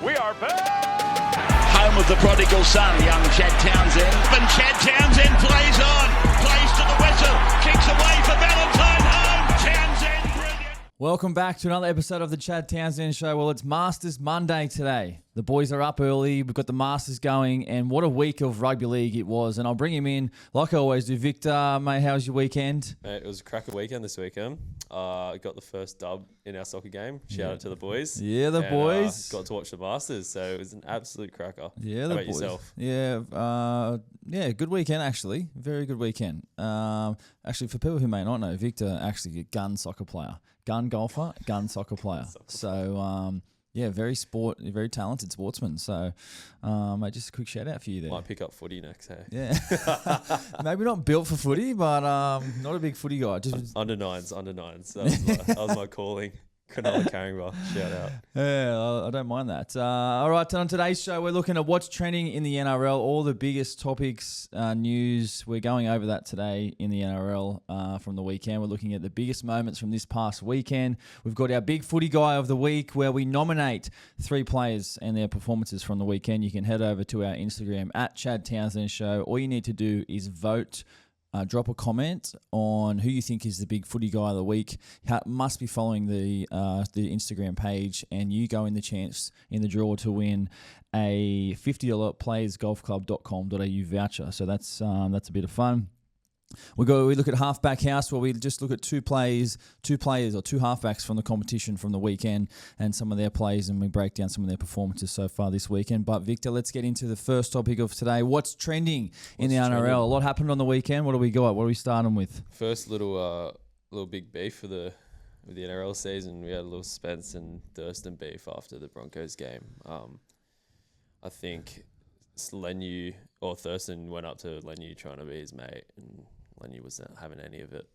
We are back! Home of the prodigal son, young Chad Townsend. And Chad Townsend plays on, plays to the whistle, kicks away for Valentine home. Townsend, brilliant. Welcome back to another episode of the Chad Townsend Show. Well, it's Masters Monday today. The boys are up early. We've got the Masters going, and what a week of rugby league it was. And I'll bring him in, like I always do. Victor, mate, how was your weekend? Mate, it was a cracker weekend this weekend. Got the first dub in our soccer game. Shout out to the boys. Yeah, the boys. Got to watch the Masters, so it was an absolute cracker. Yeah, How the about boys. yourself? Yeah, good weekend actually. Very good weekend. Actually, for people who may not know, Victor actually a gun soccer player, gun golfer, gun soccer player. So yeah, very talented sportsman. So, mate, just a quick shout out for you there. Might pick up footy next, hey? Yeah, maybe not built for footy, but not a big footy guy. Just Under nines. That was my calling. Cronulla Caringbah, shout out. Yeah, I don't mind that. All right, on today's show, we're looking at what's trending in the NRL, all the biggest topics, news. We're going over that today in the NRL from the weekend. We're looking at the biggest moments from this past weekend. We've got our big footy guy of the week where we nominate 3 players and their performances from the weekend. You can head over to our Instagram at Chad Townsend Show. All you need to do is vote. Drop a comment on who you think is the big footy guy of the week. Must be following the Instagram page, and you go in the chance in the draw to win a $50 playersgolfclub.com.au voucher. So that's a bit of fun. We look at Halfback House, where we just look at two players or two halfbacks from the competition from the weekend and some of their plays, and we break down some of their performances so far this weekend. But Victor, let's get into the first topic of today. What's trending in the NRL? A lot happened on the weekend. What do we got? What are we starting with? First little big beef with the NRL season. We had a little Spence and Thurston beef after the Broncos game. I think Thurston went up to Lenu trying to be his mate, and Lenu wasn't having any of it.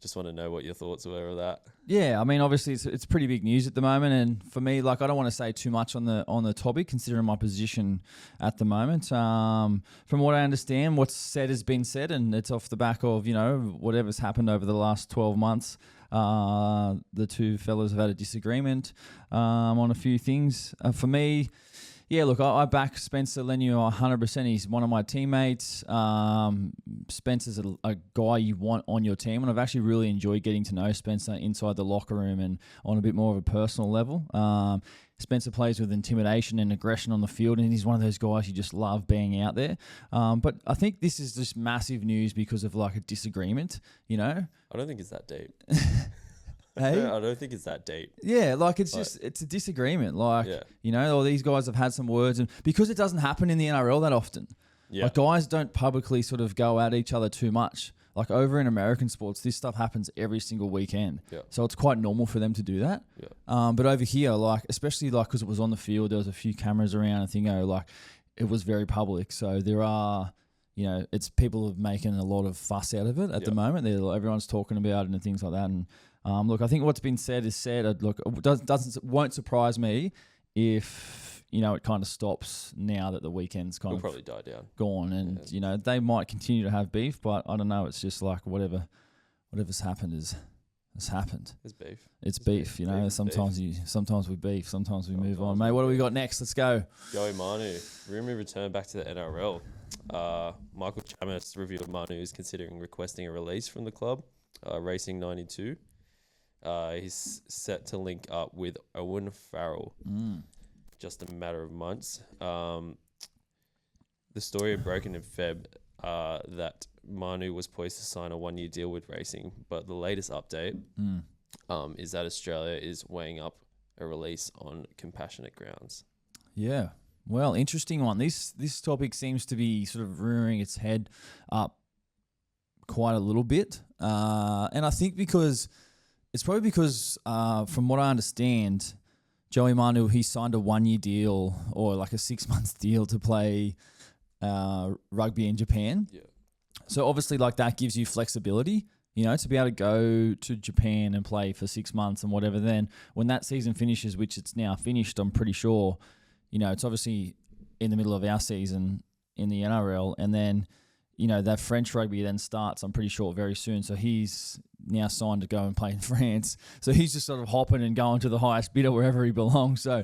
Just want to know what your thoughts were of that. Yeah, I mean, obviously it's pretty big news at the moment, and for me, I don't want to say too much on the topic, considering my position at the moment. From what I understand, what's said has been said, and it's off the back of whatever's happened over the last 12 months. The two fellas have had a disagreement on a few things. For me. Yeah, look, I back Spencer Leniu 100%. He's one of my teammates. Spencer's a guy you want on your team, and I've actually really enjoyed getting to know Spencer inside the locker room and on a bit more of a personal level. Spencer plays with intimidation and aggression on the field, and he's one of those guys you just love being out there. But I think this is just massive news because of a disagreement, I don't think it's that deep. Hey? I don't think it's that deep. Yeah, it's a disagreement. All these guys have had some words, and because it doesn't happen in the NRL that often. Yeah. Guys don't publicly sort of go at each other too much. Over in American sports, this stuff happens every single weekend. Yeah. So it's quite normal for them to do that. Yeah. But over here, especially because it was on the field, there was a few cameras around, and it was very public. So there are, it's people are making a lot of fuss out of it at the moment. Everyone's talking about it and things like that. And I think what's been said is said. Look, it won't surprise me if it kind of stops now that the weekend's kind of probably die down, gone, and they might continue to have beef, but I don't know. It's just whatever's happened has happened. It's beef. It's beef. Sometimes we beef, sometimes we move on. Mate, what do we got next? Let's go. Joey Manu, rumour return back to the NRL. Michael Chamis revealed Manu is considering requesting a release from the club. Racing 92. He's set to link up with Owen Farrell. Just a matter of months. The story had broken in Feb that Manu was poised to sign a 1-year deal with Racing, but the latest update is that Australia is weighing up a release on compassionate grounds. Yeah. Well, interesting one. This topic seems to be sort of rearing its head up quite a little bit. And I think because from what I understand, Joey Manu, he signed a 1-year deal or a 6-month deal to play rugby in Japan. Yeah. So obviously that gives you flexibility, to be able to go to Japan and play for 6 months and whatever. Then when that season finishes, which it's now finished, I'm pretty sure, it's obviously in the middle of our season in the NRL. And then, that French rugby then starts, I'm pretty sure, very soon. So he's now signed to go and play in France. So he's just sort of hopping and going to the highest bidder wherever he belongs. So,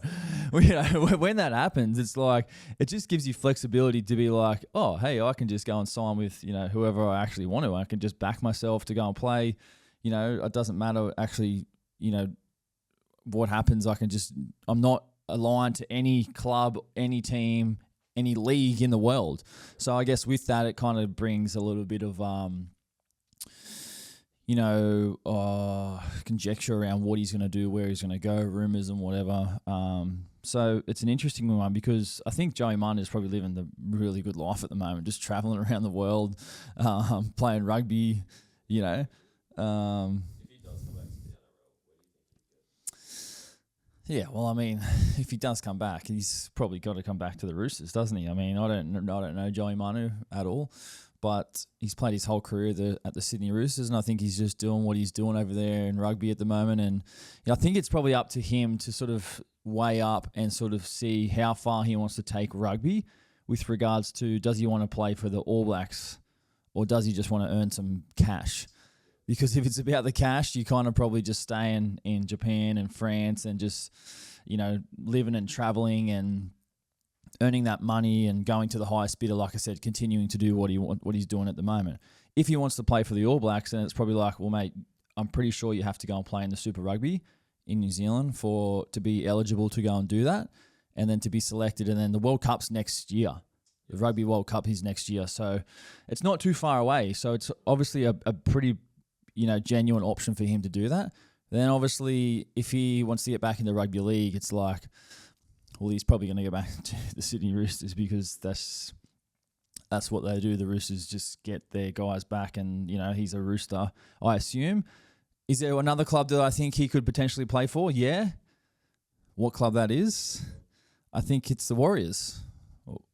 when that happens, it's like, it just gives you flexibility to be like, oh, hey, I can just go and sign with, whoever I actually want to. I can just back myself to go and play. It doesn't matter actually, what happens. I'm not aligned to any club, any team, any league in the world. So I guess with that, it kind of brings a little bit of, conjecture around what he's going to do, where he's going to go, rumours and whatever. So it's an interesting one because I think Joey Manu is probably living the really good life at the moment, just travelling around the world, playing rugby, Yeah, well, I mean, if he does come back, he's probably got to come back to the Roosters, doesn't he? I mean, I don't know Joey Manu at all, but he's played his whole career at the Sydney Roosters, and I think he's just doing what he's doing over there in rugby at the moment. And I think it's probably up to him to sort of weigh up and sort of see how far he wants to take rugby with regards to, does he want to play for the All Blacks or does he just want to earn some cash? Because if it's about the cash, you kind of probably just stay in Japan and France and just, living and traveling and earning that money and going to the highest bidder, like I said, continuing to do what he's doing at the moment. If he wants to play for the All Blacks, then it's probably like, well, mate, I'm pretty sure you have to go and play in the Super Rugby in New Zealand to be eligible to go and do that, and then to be selected. And then the World Cup's next year. The Rugby World Cup is next year. So it's not too far away. So it's obviously a pretty genuine option for him to do that. Then obviously, if he wants to get back into rugby league, it's like, well, he's probably going to go back to the Sydney Roosters because that's what they do. The Roosters just get their guys back, and he's a Rooster, I assume. Is there another club that I think he could potentially play for? Yeah. What club that is? I think it's the Warriors.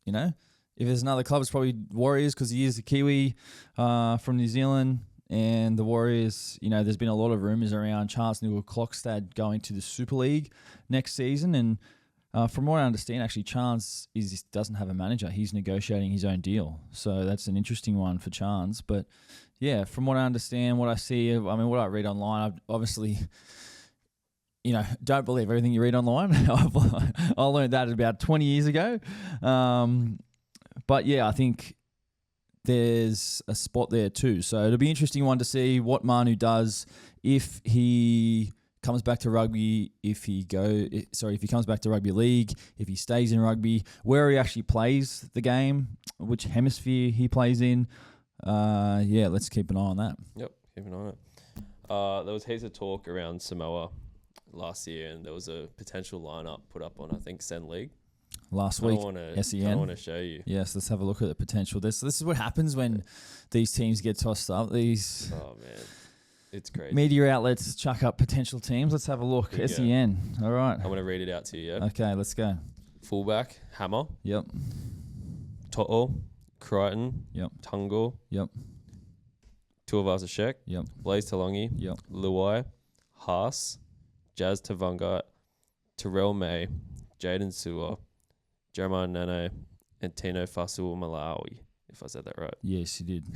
If there's another club, it's probably Warriors because he is a Kiwi from New Zealand. And the Warriors, there's been a lot of rumours around Charles Nicoll-Klokstad going to the Super League next season. And from what I understand, actually, Chance doesn't have a manager. He's negotiating his own deal. So that's an interesting one for Chance. But, yeah, from what I understand, what I see, what I read online, I obviously, don't believe everything you read online. I learned that about 20 years ago. But, yeah, I think there's a spot there too. So it'll be an interesting one to see what Manu does if he comes back to rugby, if he comes back to rugby league, if he stays in rugby, where he actually plays the game, which hemisphere he plays in. Let's keep an eye on that. Yep, keep an eye on it. There was heaps of talk around Samoa last year, and there was a potential lineup put up on, I think, Sen League. Last week, SEN. I want to show you. Yes, let's have a look at the potential. This is what happens when these teams get tossed up. Oh, man. It's crazy. Media outlets chuck up potential teams. Let's have a look. SEN. All right. I'm going to read it out to you, yeah? Okay, let's go. Fullback, Hammer. Yep. To'o, Crichton. Yep. Tungo. Yep. Tuivasa-Sheck. Yep. Blaze Talangi. Yep. Luai. Haas. Jazz Tavanga. Terrell May. Jaden Sewer. Jeremiah Nene, and Tino Fasul Malawi, if I said that right. Yes, you did.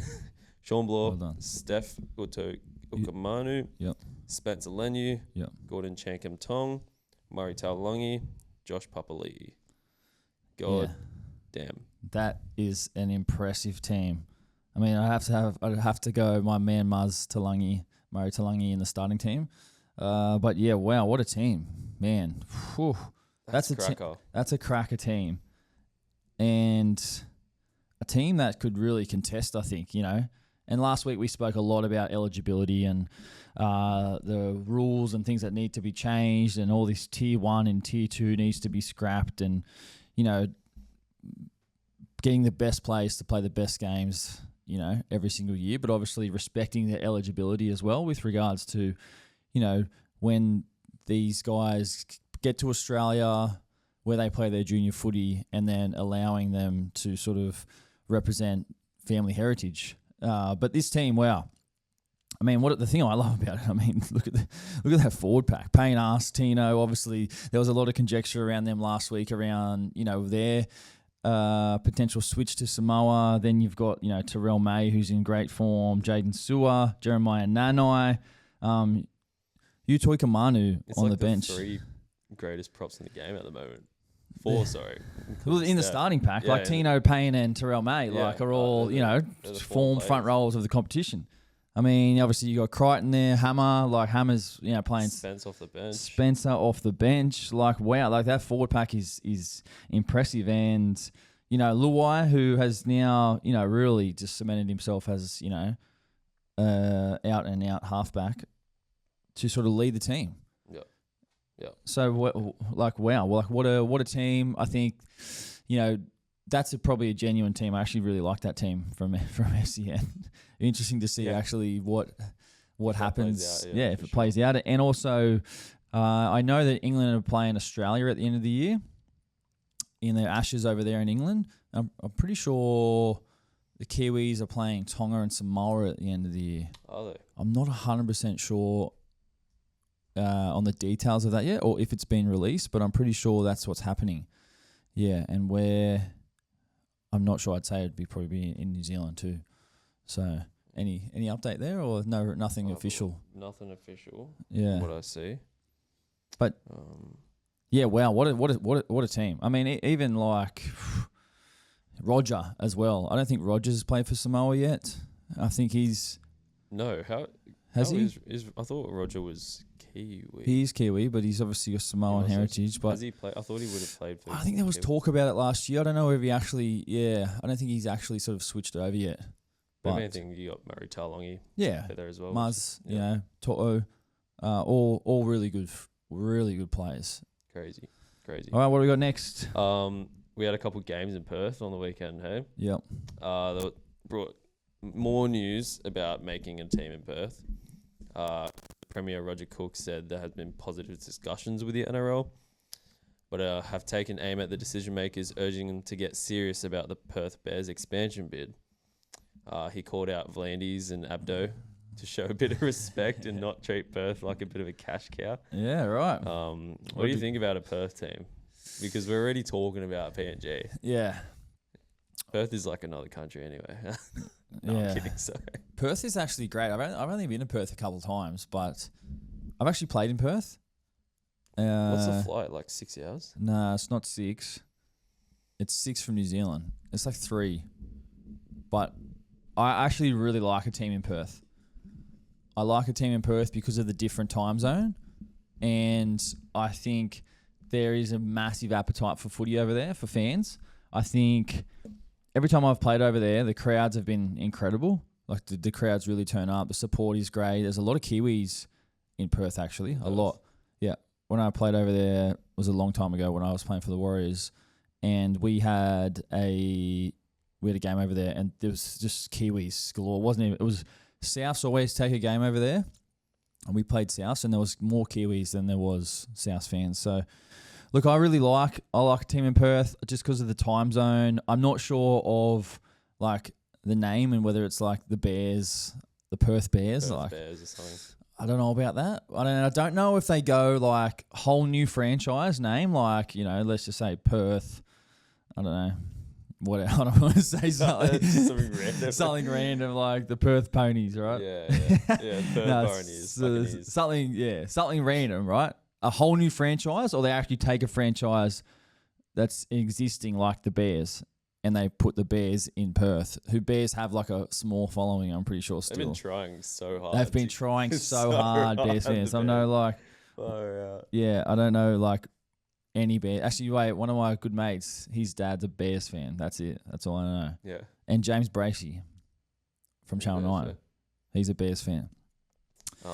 Sean Bloor, Well done. Steph Ukamanu, Yep. Spencer Lenu, Yep. Gordon Chankum Tong, Murray Taulagi, Josh Papali'i. God damn. That is an impressive team. I'd have to go my man Murray Taulagi in the starting team. But yeah, wow, what a team. Man. Whew. That's a cracker team, and a team that could really contest, I think, And last week we spoke a lot about eligibility and the rules and things that need to be changed, and all this tier 1 and tier 2 needs to be scrapped, and getting the best players to play the best games, every single year, but obviously respecting their eligibility as well with regards to, when these guys get to Australia where they play their junior footy, and then allowing them to sort of represent family heritage. But this team, wow. The thing I love about it, look at that forward pack. Payne, Tino, obviously there was a lot of conjecture around them last week around, their potential switch to Samoa. Then you've got, Terrell May, who's in great form, Jaden Sewer, Jeremiah Nanai, Utoi Kamanu It's on like the bench. 3 greatest props in the game at the moment. 4, sorry. Well, in the starting pack, Yeah, Tino Payne and Terrell May, are all, they're the form four front players. rows of the competition. I mean, obviously you got Crichton there, Hammer, Hammer's, playing Spence off the bench. Spencer off the bench. Wow, that forward pack is impressive. And, Luai, who has now, really just cemented himself as, out and out halfback to sort of lead the team. Yeah. So, wow, what a team. I think, that's probably a genuine team. I actually really like that team from FCN. Interesting to see actually what happens. If it plays out. And also, I know that England are playing Australia at the end of the year in their Ashes over there in England. I'm pretty sure the Kiwis are playing Tonga and Samoa at the end of the year. Are they? I'm not 100% sure on the details of that yet, or if it's been released, but I'm pretty sure that's what's happening. Yeah, and I'm not sure. I'd say it'd probably be in New Zealand too. So, any update there, or nothing official? Nothing official. Yeah, what I see. But yeah, wow, what a team. I mean, even Roger as well. I don't think Roger's played for Samoa yet. I think he's has he? I thought Roger was Kiwi. He's Kiwi, but he's obviously got Samoan heritage. But has he played? I thought he would have played for. I think there was talk about it last year. I don't know if he actually. Yeah, I don't think he's actually sort of switched over yet. But if anything, you got Murray Taulagi. Yeah, there as well. Muzz, To'o, all really good players. Crazy. All right, what do we got next? We had a couple of games in Perth on the weekend. Hey. Yep. That brought more news about making a team in Perth. Premier Roger Cook said there had been positive discussions with the NRL, but have taken aim at the decision makers, urging them to get serious about the Perth Bears expansion bid. He called out Vlandis and Abdo to show a bit of respect and not treat Perth like a bit of a cash cow. Yeah, right. What do you think about a Perth team? Because we're already talking about PNG. Yeah. Perth is like another country anyway. I'm kidding, sorry. Perth is actually great. I've only been to Perth a couple of times, but I've actually played in Perth. What's the flight, like 6 hours? Nah, it's not 6. It's 6 from New Zealand. It's like 3. But I actually really like a team in Perth. I like a team in Perth because of the different time zone. And I think there is a massive appetite for footy over there for fans. I think every time I've played over there, the crowds have been incredible. Like the crowds really turn up. The support is great. There's a lot of Kiwis in Perth, actually. A lot. Yeah. When I played over there, it was a long time ago when I was playing for the Warriors. And we had a game over there, and there was just Kiwis galore. It was Souths always take a game over there, and we played Souths, and there was more Kiwis than there was Souths fans. So, look, I like a team in Perth just because of the time zone. I'm not sure of the name and whether it's like the Bears, the Perth Bears, Bears or something. I don't know about that. I don't know if they go whole new franchise name, let's just say Perth. I don't know. I don't want to say something. Something random like the Perth Ponies, right? Yeah. Perth Ponies. Something random, right? A whole new franchise, or they actually take a franchise that's existing like the Bears, and they put the Bears in Perth, who Bears have a small following, I'm pretty sure still. They've been trying so hard. They've been trying so hard, Bears fans. I know, I don't know, any Bears. Actually, wait, one of my good mates, his dad's a Bears fan. That's it. That's all I know. Yeah. And James Bracey from Channel 9. He's a Bears fan. Do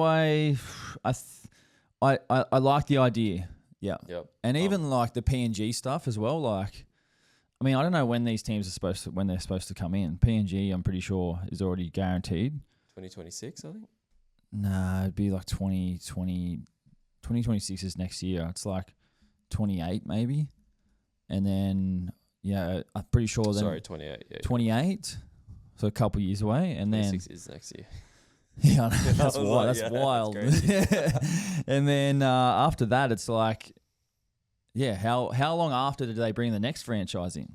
I like the idea. Yeah. Yep. And even the PNG stuff as well. I don't know when these teams are when they're supposed to come in. PNG, I'm pretty sure, is already guaranteed. 2026, I think. Nah, it'd be 2026 is next year. It's 28 maybe. And then, I'm pretty sure then... Sorry, 28. Yeah, 28? So a couple years away. And 26 is next year. Yeah, that's wild. That's wild. That's And then after that, it's how long after did they bring the next franchise in?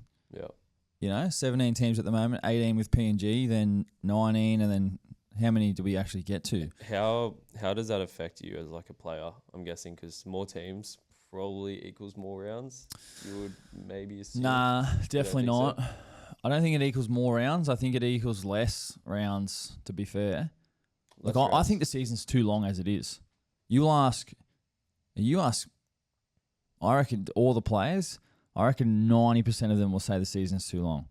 Yeah. 17 teams at the moment, 18 with PNG, then 19, and then how many do we actually get to? How does that affect you as like a player? I'm guessing because more teams probably equals more rounds. You would maybe assume. Nah, definitely not. So? I don't think it equals more rounds. I think it equals less rounds, to be fair. Like I think the season's too long as it is. You ask, I reckon all the players, I reckon 90% of them will say the season's too long.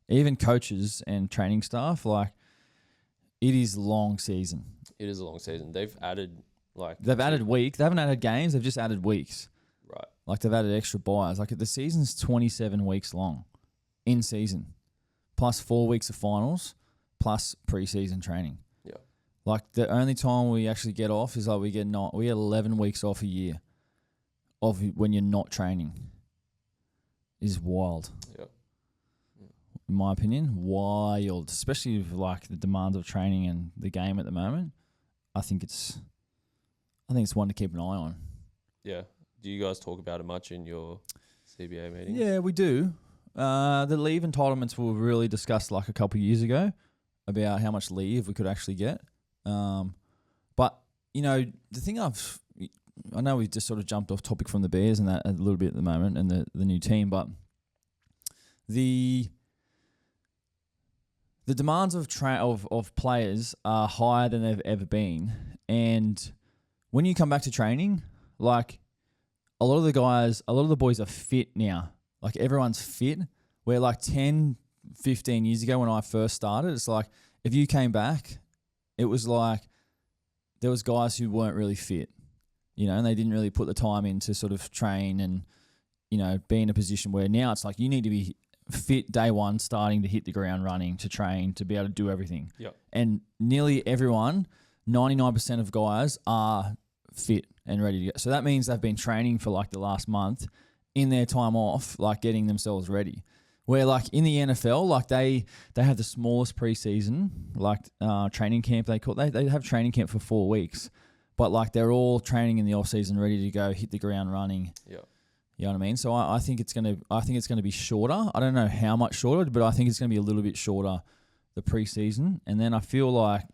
Even coaches and training staff, like, it is long season. It is a long season. They've added weeks. They haven't added games. They've just added weeks. Right. Like they've added extra buys. Like the season's 27 weeks long in season, plus 4 weeks of finals, plus preseason training. Yeah. Like the only time we actually get off is like we get 11 weeks off a year of when you're not training. Is wild. Yeah. In my opinion, wild, especially with like the demands of training and the game at the moment. I think it's one to keep an eye on. Yeah. Do you guys talk about it much in your CBA meetings? Yeah, we do. The leave entitlements were really discussed like a couple of years ago about how much leave we could actually get. But the thing I know we've just sort of jumped off topic from the Bears and that a little bit at the moment and the new team, but the demands of players are higher than they've ever been. And when you come back to training, like a lot of the boys are fit now. Like everyone's fit. Where like 10, 15 years ago when I first started, it's like if you came back, it was like there was guys who weren't really fit, and they didn't really put the time in to sort of train and, be in a position where now it's like you need to be fit day one, starting to hit the ground running, to train, to be able to do everything. Yep. And nearly everyone, 99% of guys are fit and ready to go. So that means they've been training for like the last month in their time off, like getting themselves ready. Where like in the NFL, like they have the smallest preseason, like training camp. They have training camp for 4 weeks, but like they're all training in the off season, ready to go, hit the ground running. Yeah, you know what I mean. So I think it's gonna be shorter. I don't know how much shorter, but I think it's gonna be a little bit shorter, the preseason. And then I feel like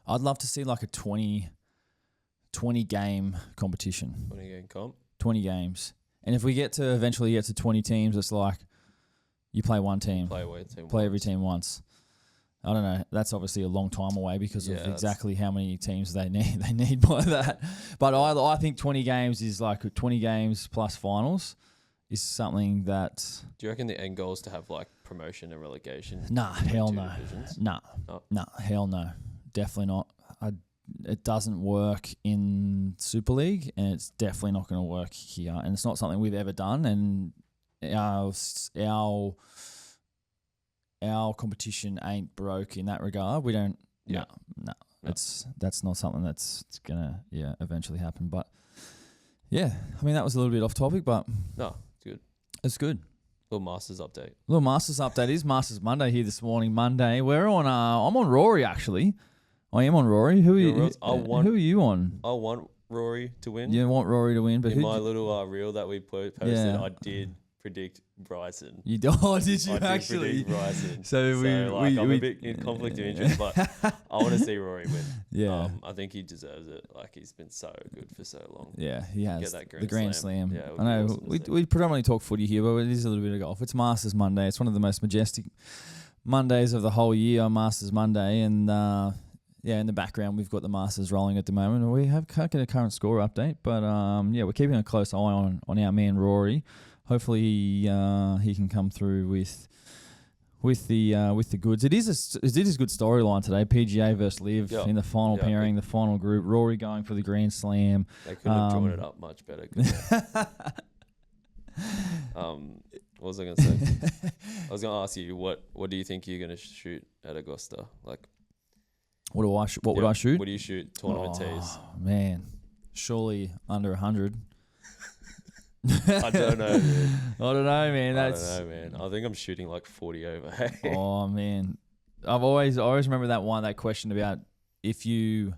I'd love to see like a 20 game competition. 20 game comp. 20 games. And if we eventually get to 20 teams, it's like you play one team. Play every team once. I don't know. That's obviously a long time away because of exactly how many teams they need. They need by that. But I think 20 games is like 20 games plus finals is something that. Do you reckon the end goal is to have like promotion and relegation? Nah, hell no. Divisions? Nah, hell no. Definitely not. It doesn't work in Super League, and it's definitely not going to work here. And it's not something we've ever done. And our competition ain't broke in that regard. We don't. No. That's not something that's gonna eventually happen. But yeah, I mean that was a little bit off topic, but no, it's good. It's good. Little Masters update. Little Masters update is Masters Monday here this morning. Monday, we're on. I'm on Rory actually. I am on Rory. Who are you? Who are you on? I want Rory to win. You want Rory to win, but in my little reel that we posted, I did predict Bryson. Did you actually? Predict Bryson. So I'm a bit in conflict of interest, but I want to see Rory win. Yeah, I think he deserves it. Like he's been so good for so long. Yeah, he has. Get that the Grand Slam. Yeah, I know. Awesome we predominantly talk footy here, but it is a little bit of golf. It's Masters Monday. It's one of the most majestic Mondays of the whole year on Masters Monday, and in the background we've got the Masters rolling at the moment. We can't get a current score update, but we're keeping a close eye on our man Rory. Hopefully he can come through with the goods. It is a good storyline today. PGA versus Liv in the final pairing, the final group. Rory going for the Grand Slam. They couldn't have drawn it up much better. What was I going to say? I was going to ask you what do you think you're going to shoot at Augusta? Like, what would I shoot? What do you shoot tournament tees? Man, surely under 100. I don't know, dude. I don't know, man. I don't know, man. I think I'm shooting like 40 over. Hey. Oh, man. I always remember that question about if you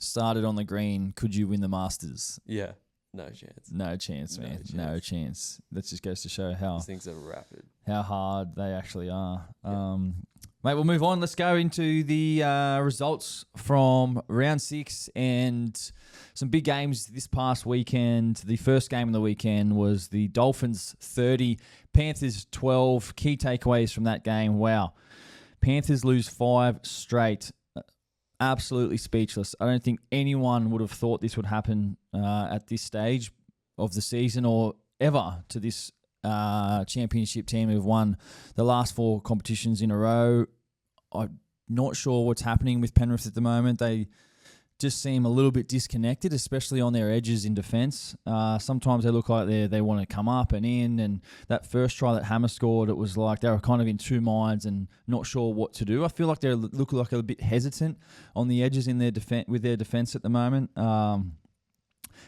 started on the green, could you win the Masters? Yeah. No chance. No chance, man. No chance. That just goes to show These things are rapid. how hard they actually are. Mate, we'll move on. Let's go into the results from round 6 and some big games this past weekend. The first game of the weekend was the Dolphins 30, Panthers 12. Key takeaways from that game. Wow. Panthers lose 5 straight. Absolutely speechless. I don't think anyone would have thought this would happen at this stage of the season or ever to this championship team who've won the last 4 competitions in a row. I'm not sure what's happening with Penrith at the moment. They just seem a little bit disconnected, especially on their edges in defence. Sometimes they look like they want to come up and in. And that first try that Hammer scored, it was like they were kind of in two minds and not sure what to do. I feel like they look like a bit hesitant on the edges in their with their defence at the moment.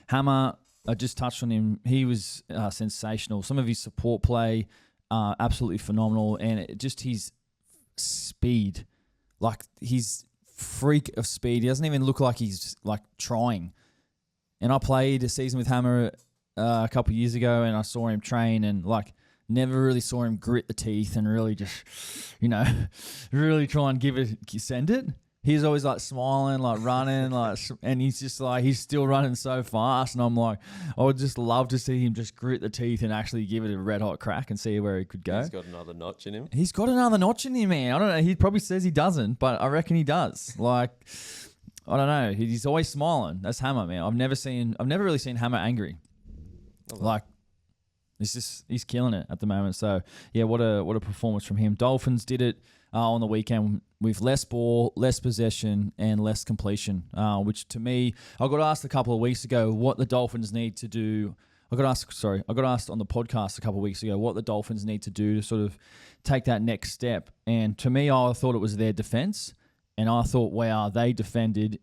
Hammer, I just touched on him. He was sensational. Some of his support play, absolutely phenomenal. And just his speed, like his freak of speed. He doesn't even look like he's like trying. And I played a season with Hammer a couple of years ago, and I saw him train, and like never really saw him grit the teeth and really just, really try and send it. He's always like smiling, like running, and he's just like, he's still running so fast. And I'm like, I would just love to see him just grit the teeth and actually give it a red hot crack and see where he could go. He's got another notch in him. He's got another notch in him, man. I don't know. He probably says he doesn't, but I reckon he does. Like, I don't know. He's always smiling. That's Hammer, man. I've never really seen Hammer angry. Like, he's killing it at the moment. So yeah, what a performance from him. Dolphins did it on the weekend with less ball, less possession, and less completion, which to me, I got asked a couple of weeks ago what the Dolphins need to do. I got asked on the podcast a couple of weeks ago what the Dolphins need to do to sort of take that next step. And to me, I thought it was their defense. And I thought, wow, they defended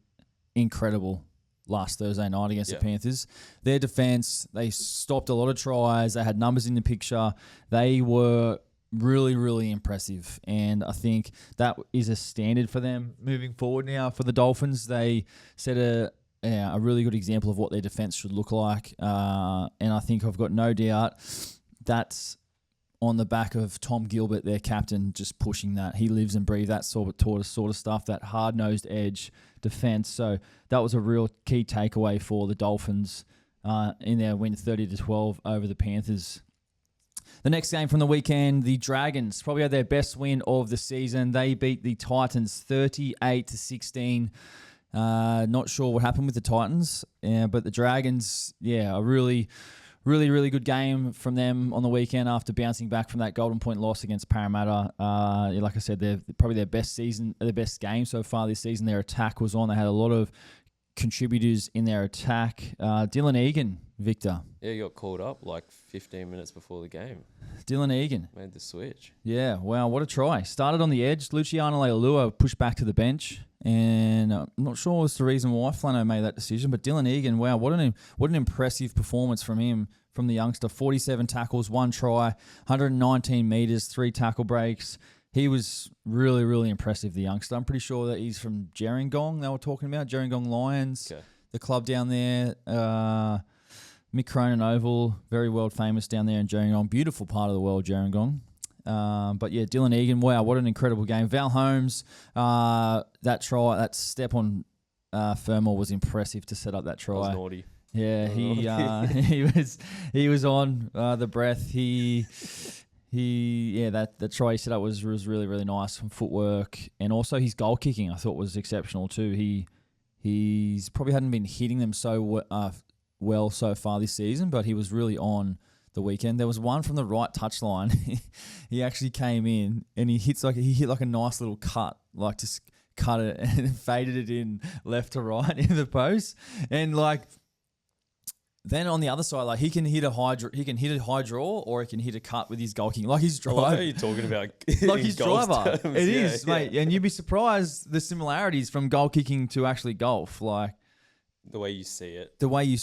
incredible last Thursday night against the Panthers. Their defense, they stopped a lot of tries. They had numbers in the picture. They were really, really impressive. And I think that is a standard for them moving forward now for the Dolphins. They set a really good example of what their defense should look like. And I think I've got no doubt that's on the back of Tom Gilbert, their captain, just pushing that. He lives and breathes that sort of stuff, that hard-nosed edge defense. So that was a real key takeaway for the Dolphins in their win 30-12 over the Panthers. The next game from the weekend, the Dragons probably had their best win of the season. They beat the Titans 38-16. Not sure what happened with the Titans, but the Dragons, a really good game from them on the weekend after bouncing back from that Golden Point loss against Parramatta. Like I said, they're probably their best game so far this season. Their attack was on. They had a lot of contributors in their attack. Dylan Egan, Victor. Yeah, he got called up like 15 minutes before the game. Dylan Egan. Made the switch. Yeah, wow, what a try. Started on the edge. Luciano Leilua pushed back to the bench. And I'm not sure what's the reason why Flano made that decision, but Dylan Egan, wow, what an impressive performance from him, from the youngster. 47 tackles, 1 try, 119 metres, 3 tackle breaks. He was really, really impressive, the youngster. I'm pretty sure that he's from Gerringong, they were talking about, Gerringong Lions, the club down there. Mick Cronin Oval, very world famous down there in Gerringong. Beautiful part of the world, Gerringong. But yeah, Dylan Egan, wow, what an incredible game. Val Holmes, that step on Fermor was impressive to set up that try. That was naughty. Yeah, he was on the breath. That try he set up was really, really nice from footwork, and also his goal kicking I thought was exceptional too. He's probably hadn't been hitting them so well so far this season, but he was really on the weekend. There was one from the right touchline. He actually came in and he hit like a nice little cut, like just cut it and faded it in left to right in the post. And like then on the other side, like he can hit a high draw or he can hit a cut with his goal kicking, like his driver. What are you talking about? Like his driver. Terms. It is, mate. And you'd be surprised the similarities from goal kicking to actually golf. Like the way you see it, the way you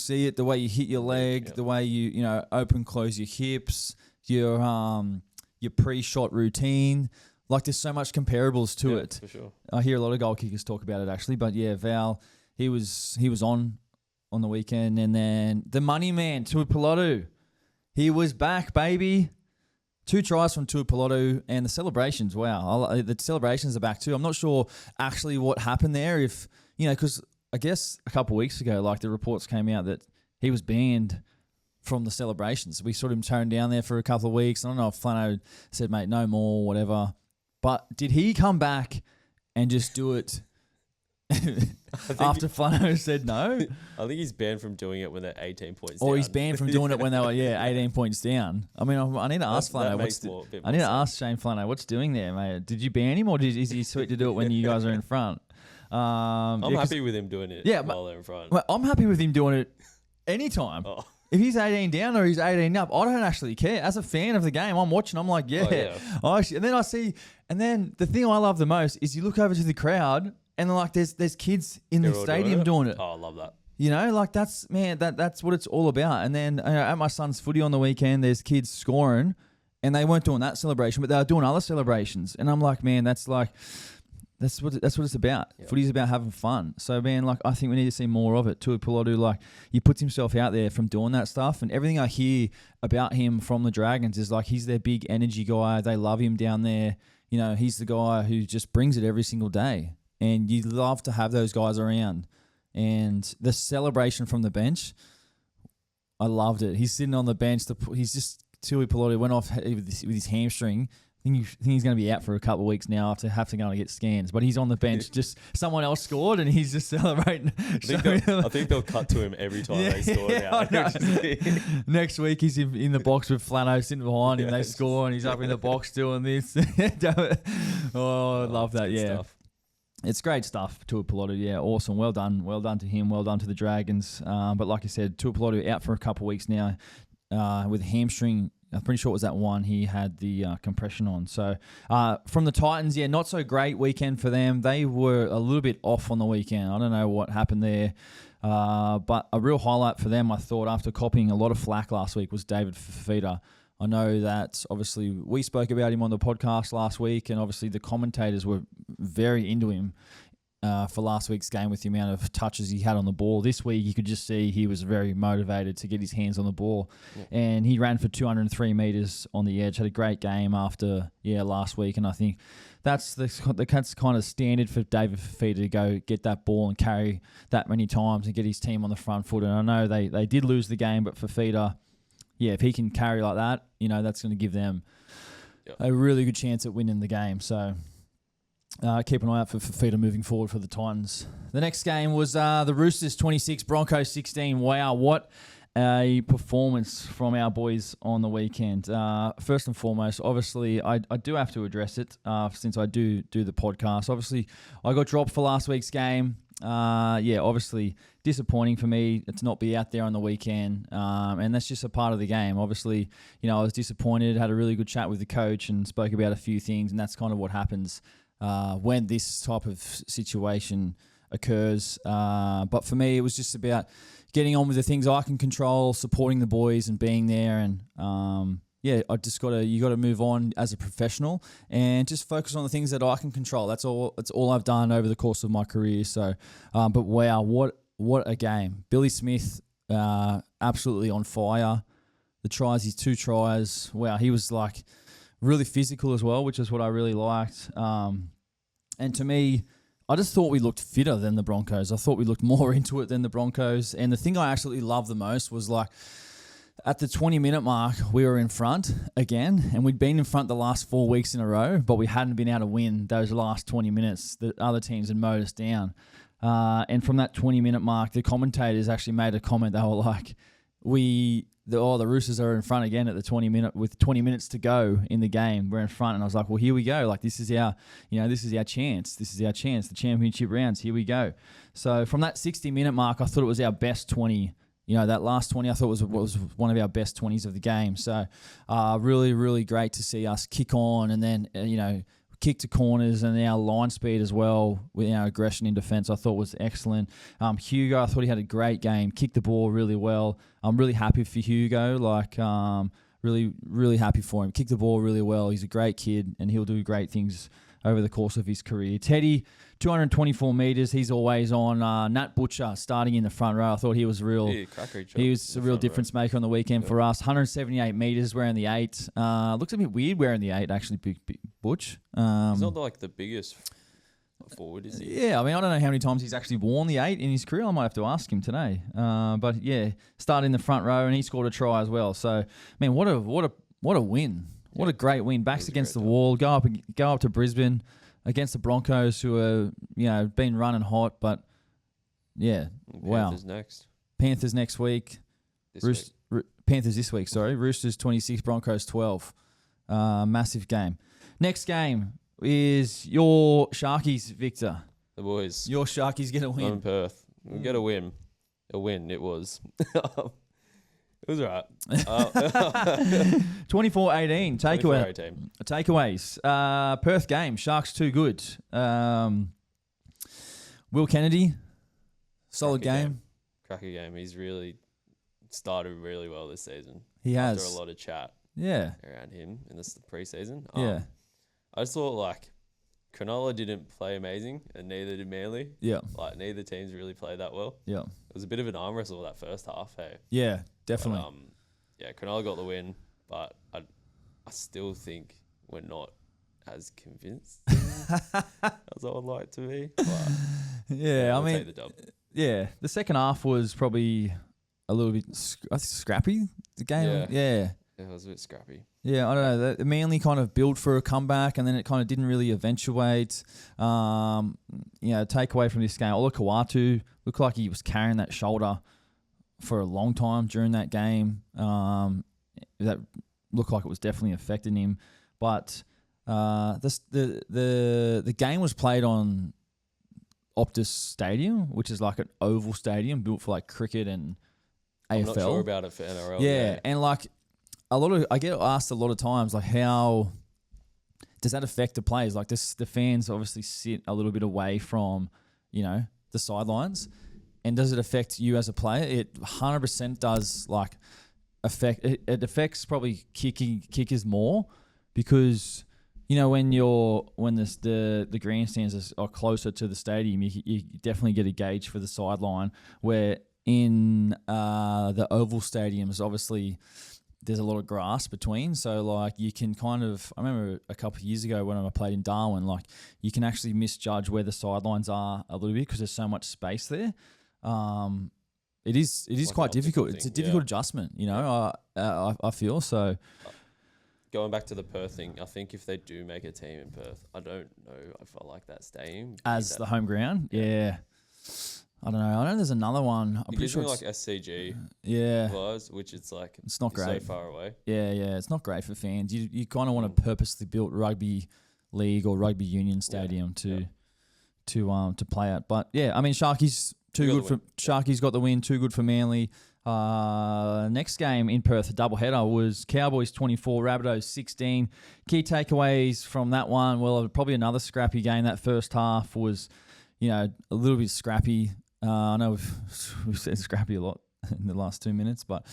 hit your leg, the way you open, close your hips, your pre-shot routine. Like there's so much comparables to it. For sure. I hear a lot of goal kickers talk about it actually, but yeah, Val, he was on on the weekend. And then the money man, Tuipulotu. He was back, baby. 2 tries from Tuipulotu, and the celebrations, wow. The celebrations are back too. I'm not sure actually what happened there. If, because I guess a couple of weeks ago, like the reports came out that he was banned from the celebrations. We saw him toned down there for a couple of weeks. I don't know if Flano said, mate, no more, whatever. But did he come back and just do it after Flano said no? I think he's banned from doing it when they're 18 points Or down. he's banned from doing it when they were, 18 points down. I mean, I need to ask Flano. I need to ask Shane Flano, what's doing there, mate? Did you ban him, or is he sweet to do it when you guys are in front? I'm happy with him doing it while they're in front. I'm happy with him doing it anytime. Oh. If he's 18 down or he's 18 up, I don't actually care. As a fan of the game, I'm watching. I'm like, and then I see, and then the thing I love the most is you look over to the crowd and like there's kids in the stadium doing it. Oh, I love that. That's what it's all about. And then at my son's footy on the weekend, there's kids scoring, and they weren't doing that celebration, but they were doing other celebrations. And I'm like, man, that's what it's about. Yep. Footy's about having fun. So, man, like, I think we need to see more of it. Tuipulotu, like, he puts himself out there from doing that stuff, and everything I hear about him from the Dragons is like he's their big energy guy. They love him down there. He's the guy who just brings it every single day, and you love to have those guys around. And the celebration from the bench, I loved it. He's sitting on the bench. Tuipulotu went off with his hamstring. I think he's going to be out for a couple of weeks now after having to go and get scans. But he's on the bench. Just someone else scored, and he's just celebrating. I think they'll cut to him every time they score now. Next week, he's in the box with Flano sitting behind him. They score, and he's up in the box doing this. I love that. Yeah. Stuff. It's great stuff, Tuipulotu. Yeah, awesome. Well done. Well done to him. Well done to the Dragons. But like I said, Tuipulotu out for a couple of weeks now with hamstring. I'm pretty sure it was that one he had the compression on. So from the Titans, not so great weekend for them. They were a little bit off on the weekend. I don't know what happened there. But a real highlight for them, I thought, after copying a lot of flack last week, was David Fifita. I know that obviously we spoke about him on the podcast last week, and obviously the commentators were very into him for last week's game with the amount of touches he had on the ball. This week, you could just see he was very motivated to get his hands on the ball. Yeah. And he ran for 203 metres on the edge, had a great game after last week. And I think that's kind of standard for David Fifita to go get that ball and carry that many times and get his team on the front foot. And I know they did lose the game, but Fifita, if he can carry like that, that's going to give them a really good chance at winning the game. So keep an eye out for Fifita moving forward for the Titans. The next game was the Roosters 26, Broncos 16. Wow, what a performance from our boys on the weekend. First and foremost, obviously, I do have to address it since I do the podcast. Obviously, I got dropped for last week's game. Obviously disappointing for me to not be out there on the weekend, and that's just a part of the game. Obviously, I was disappointed, had a really good chat with the coach and spoke about a few things, and that's kind of what happens when this type of situation occurs. But for me, it was just about getting on with the things I can control, supporting the boys and being there, and you got to move on as a professional and just focus on the things that I can control. That's all I've done over the course of my career. So, but wow, what a game! Billy Smith, absolutely on fire. The tries, his 2 tries. Wow, he was like really physical as well, which is what I really liked. And to me, I just thought we looked fitter than the Broncos. I thought we looked more into it than the Broncos. And the thing I absolutely loved the most was like, at the 20-minute mark, we were in front again, and we'd been in front the last 4 weeks in a row, but we hadn't been able to win those last 20 minutes. The other teams had mowed us down. And from that 20-minute mark, the commentators actually made a comment. They were like, the Roosters are in front again at the 20-minute with 20 minutes to go in the game. We're in front, and I was like, well, here we go. Like, this is our chance. This is our chance. The championship rounds. Here we go. So from that 60-minute mark, I thought it was our best 20. That last 20 I thought was one of our best 20s of the game. So really, really great to see us kick on and then, kick to corners, and our line speed as well with our aggression in defence I thought was excellent. Hugo, I thought he had a great game, kicked the ball really well. I'm really happy for Hugo, really, really happy for him. Kicked the ball really well. He's a great kid, and he'll do great things over the course of his career. Teddy, 224 metres. He's always on. Nat Butcher starting in the front row. I thought he was real. He was a real difference maker on the weekend for us. 178 metres wearing the 8. Looks a bit weird wearing the 8, actually, Big Butch. He's not like the biggest forward, is he? Yeah, I mean, I don't know how many times he's actually worn the 8 in his career. I might have to ask him today. But yeah, started in the front row and he scored a try as well. So, man, what a win! What a great win. Backs against the wall. Go up to Brisbane against the Broncos, who are been running hot. But yeah, wow. Panthers next week. Panthers this week. Sorry, Roosters 26, Broncos 12. Massive game. Next game is your Sharkies, Victor. The boys. Your Sharkies get a win. I'm in Perth. We get a win. A win, it was. It was all right. 24-18. Takeaways. Perth game. Sharks too good. Will Kennedy, solid game. Cracker game. He's really started really well this season. He has. After a lot of chat around him in this preseason. Yeah. I just thought Cronulla didn't play amazing and neither did Manly. Yeah. Neither teams really played that well. Yeah. It was a bit of an arm wrestle that first half, hey? Yeah, definitely. But, Cronulla got the win, but I still think we're not as convinced as I would like to be. But, I mean, take the dub. Yeah, the second half was probably a little bit scrappy. The game, yeah, it was a bit scrappy. Yeah, I don't know. The Manly kind of built for a comeback, and then it kind of didn't really eventuate. Take away from this game, Ola Kawatu looked like he was carrying that shoulder for a long time during that game. That looked like it was definitely affecting him. But the game was played on Optus Stadium, which is like an oval stadium built for cricket and AFL. I'm not sure about it for NRL. Yeah, and I get asked a lot of times, how does that affect the players? The fans obviously sit a little bit away from, the sidelines, and does it affect you as a player? It 100% does. Affect it affects probably kickers more because when the grandstands are closer to the stadium, you definitely get a gauge for the sideline. Where in the oval stadiums, obviously, there's a lot of grass between, so you can kind of. I remember a couple of years ago when I played in Darwin, you can actually misjudge where the sidelines are a little bit because there's so much space there. It is quite difficult. It's a difficult adjustment, I feel so. Going back to the Perth thing, I think if they do make a team in Perth, I don't know if I like that stadium as the home ground. Yeah. I don't know. I know there's another one. I'm pretty sure it's SCG. Yeah. Which it's it's not great. So far away. Yeah. It's not great for fans. You kind of want a purposely built rugby league or rugby union stadium to play at. But yeah, I mean Sharkies Sharkies got the win. Too good for Manly. Next game in Perth, a doubleheader, was Cowboys 24, Rabbitohs 16. Key takeaways from that one, probably another scrappy game. That first half was, a little bit scrappy. I know we've said scrappy a lot in the last 2 minutes, but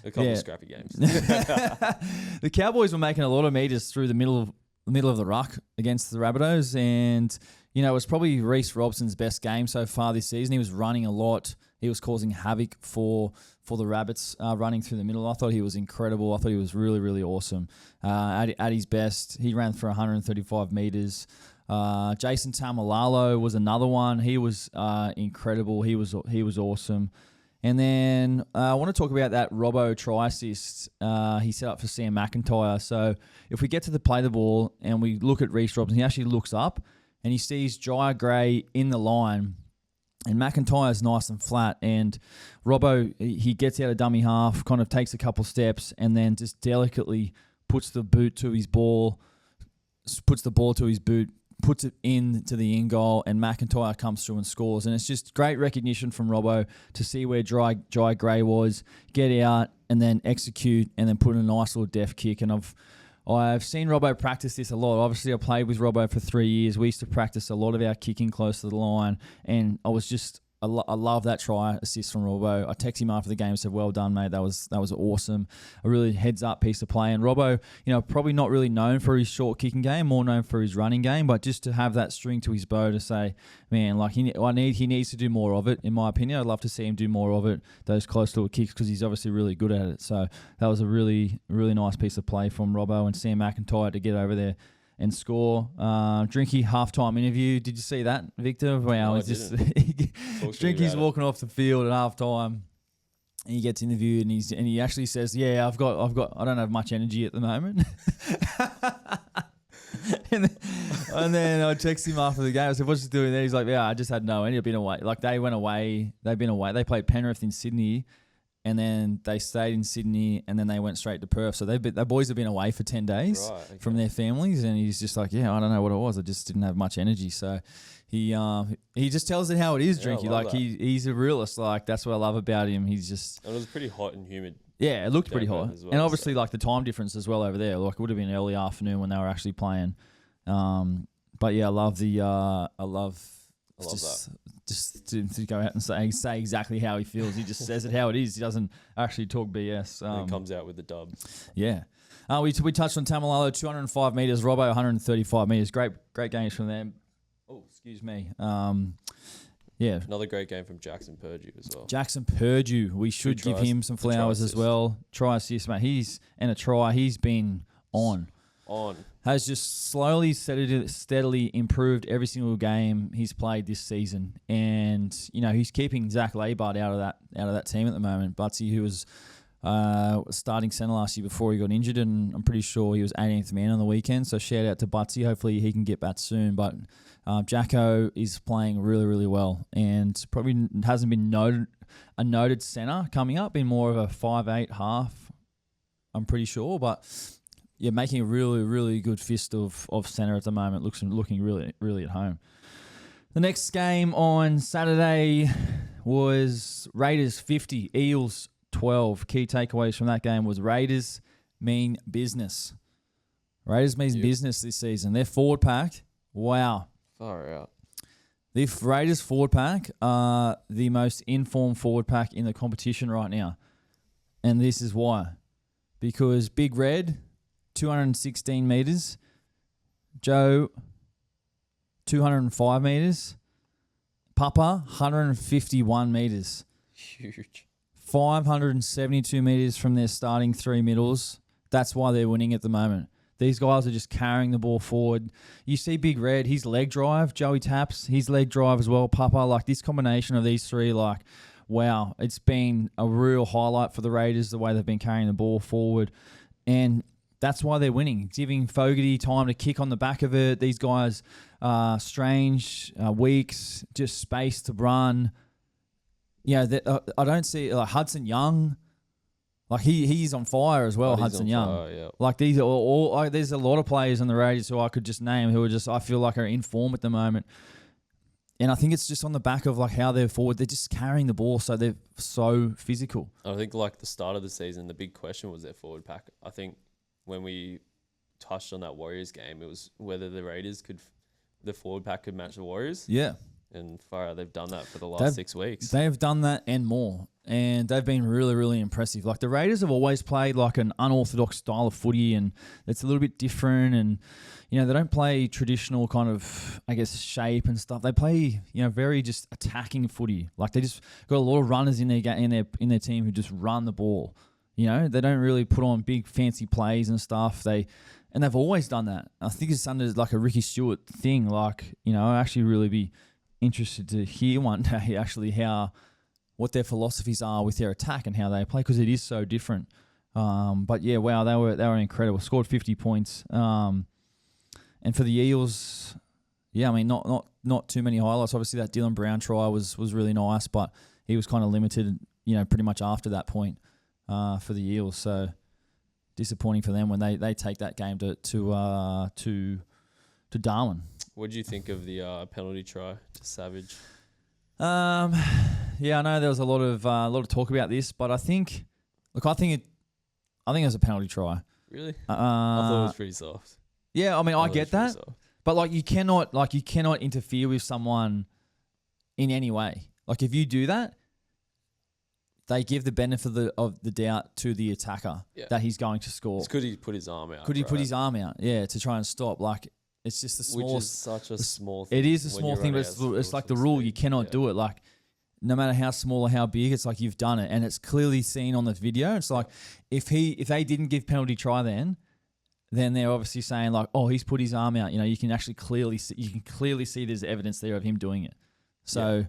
a couple of scrappy games. The Cowboys were making a lot of meters through the middle of the ruck against the Rabbitohs, and it was probably Reece Robson's best game so far this season. He was running a lot. He was causing havoc for the Rabbits running through the middle. I thought he was incredible. I thought he was really, really awesome. At his best, he ran for 135 metres. Jason Tamalalo was another one. He was incredible. He was awesome. And then I want to talk about that Robbo try assist he set up for Sam McIntyre. So if we get to the play the ball and we look at Reece Robson, he actually looks up and he sees Jai Gray in the line. And McIntyre's nice and flat, and Robbo, he gets out of dummy half, kind of takes a couple steps, and then just delicately puts the ball to his boot, puts it into the in goal, and McIntyre comes through and scores. And it's just great recognition from Robbo to see where Jai Gray was, get out, and then execute, and then put in a nice little deft kick. And I've seen Robbo practice this a lot. Obviously, I played with Robbo for 3 years. We used to practice a lot of our kicking close to the line, and I was just I love that try assist from Robbo. I texted him after the game and said, well done, mate. That was awesome. A really heads-up piece of play. And Robbo, probably not really known for his short kicking game, more known for his running game, but just to have that string to his bow to say, man, like he needs to do more of it, in my opinion. I'd love to see him do more of it, those close little kicks, because he's obviously really good at it. So that was a really, really nice piece of play from Robbo and Sam McIntyre to get over there and score. Drinky halftime interview. Did you see that, Victor? Wow, No, it's just Drinky's Drinky's walking off the field at halftime. And he gets interviewed, and he actually says, "Yeah, I've got. I don't have much energy at the moment." and then I text him after the game. I said, "What's he doing there?" He's like, "Yeah, I just had no energy. I've been away. Like they went away. They've been away. They played Penrith in Sydney." And then they stayed in Sydney, and then they went straight to Perth. So the boys have been away for 10 days from their families, and he's just like, yeah, I don't know what it was. I just didn't have much energy. So he just tells it how it is, Drinky. Like he's a realist. Like that's what I love about him. He's just. And it was pretty hot and humid. Yeah, it looked pretty hot, as well, and obviously like the time difference as well over there. Like it would have been early afternoon when they were actually playing. But yeah, I love that. Just to go out and say exactly how he feels. He just says it how it is. He doesn't actually talk BS. And he comes out with the dub. Yeah. We touched on Tamalalo, 205 metres. Robbo, 135 metres. Great games from them. Oh, excuse me. Yeah. Another great game from Jackson Purdue as well. Jackson Purdue. We should give him some flowers as well. Try assist, mate. He's been on. Has just slowly, steadily improved every single game he's played this season, and he's keeping Zach Laybard out of that team at the moment. Butsy, who was starting centre last year before he got injured, and I'm pretty sure he was 18th man on the weekend. So shout out to Butsy. Hopefully he can get back soon. But Jacko is playing really, really well, and probably hasn't been a noted centre coming up. Been more of a 5'8" half, I'm pretty sure, but. Yeah, making a really, really good fist of centre at the moment. Looking really, really at home. The next game on Saturday was Raiders 50, Eels 12. Key takeaways from that game was Raiders mean business. Raiders means business this season. Their forward pack, wow. Far out. The Raiders forward pack are the most informed forward pack in the competition right now. And this is why. Because Big Red... 216 metres. Joe, 205 metres. Papa, 151 metres. Huge. 572 metres from their starting three middles. That's why they're winning at the moment. These guys are just carrying the ball forward. You see Big Red, his leg drive. Joey Taps, his leg drive as well. Papa, like this combination of these three, like, wow. It's been a real highlight for the Raiders, the way they've been carrying the ball forward. And that's why they're winning. Giving Fogarty time to kick on the back of it. These guys, Strange, Weeks, just space to run. Yeah, I don't see like Hudson Young. Like he's on fire as well. Hudson Young. Fire, yeah. Like these are all. There's a lot of players in the Raiders who I could just name who are just I feel like are in form at the moment. And I think it's just on the back of like how they're forward. They're just carrying the ball, so they're so physical. I think like the start of the season, the big question was their forward pack. I think. When we touched on that Warriors game, it was whether the Raiders the forward pack could match the Warriors. Yeah. And far out, they've done that for the last 6 weeks. They've done that and more. And they've been really, really impressive. Like the Raiders have always played like an unorthodox style of footy, and it's a little bit different. And, they don't play traditional kind of, I guess, shape and stuff. They play, very just attacking footy. Like they just got a lot of runners in their team who just run the ball. They don't really put on big fancy plays and stuff. They've always done that. I think it's under like a Ricky Stewart thing. Like, I actually really be interested to hear one day actually what their philosophies are with their attack and how they play, because it is so different. But yeah, wow, they were incredible. Scored 50 points. And for the Eels, yeah, I mean, not too many highlights. Obviously, that Dylan Brown try was really nice, but he was kind of limited, pretty much after that point. For the Eels, so disappointing for them when they take that game to Darwin. What do you think of the penalty try to Savage? Yeah, I know there was a lot of talk about this, but I think it was a penalty try. Really? I thought it was pretty soft. Yeah, I mean I get that, but like you cannot interfere with someone in any way. Like if you do that, they give the benefit of the doubt to the attacker that he's going to score. Could he put his arm out? Could he put his arm out? Yeah, to try and stop. Like it's just the smallest. Which is such a small thing. It is a small thing, but it's like the rule. You cannot do it. Like no matter how small or how big, it's like you've done it, and it's clearly seen on the video. It's like if they didn't give penalty try, then they're obviously saying like, oh, he's put his arm out. You know, you can actually clearly see there's evidence there of him doing it. So.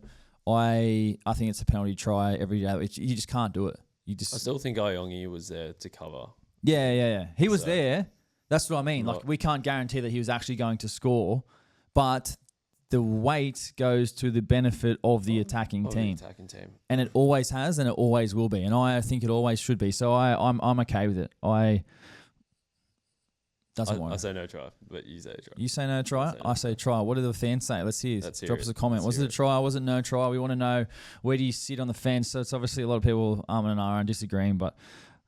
I think it's a penalty try every day. You just can't do it. I still think Iongi was there to cover. Yeah. He was there. That's what I mean. Like we can't guarantee that he was actually going to score, but the weight goes to the benefit of the attacking team. And it always has, and it always will be. And I think it always should be. So I'm okay with it. I say no try, but you say try. You say no try? I say try. What do the fans say? Let's hear. Drop us a comment. Was it a try? Was it no try? We want to know where do you sit on the fence. So it's obviously a lot of people and are disagreeing, but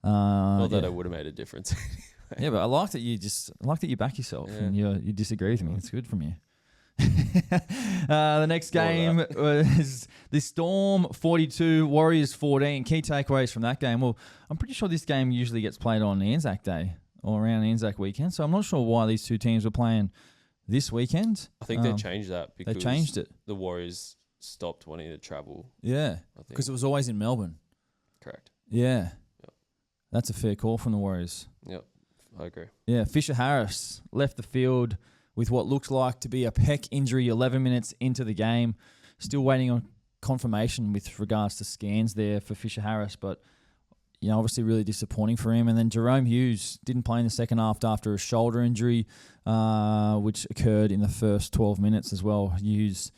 not that it would have made a difference. Yeah, but I like that you back yourself and you disagree with me. It's good from you. The next game was the Storm 42, Warriors 14. Key takeaways from that game. Well, I'm pretty sure this game usually gets played on Anzac Day. Or around Anzac weekend. So I'm not sure why these two teams were playing this weekend. I think they changed that because they changed it. The Warriors stopped wanting to travel. Yeah, because it was always in Melbourne. Correct. Yeah. Yep. That's a fair call from the Warriors. Yep, I agree. Yeah, Fisher Harris left the field with what looks like to be a pec injury 11 minutes into the game. Still waiting on confirmation with regards to scans there for Fisher Harris, but obviously really disappointing for him. And then Jerome Hughes didn't play in the second half after a shoulder injury, which occurred in the first 12 minutes as well. Hughes,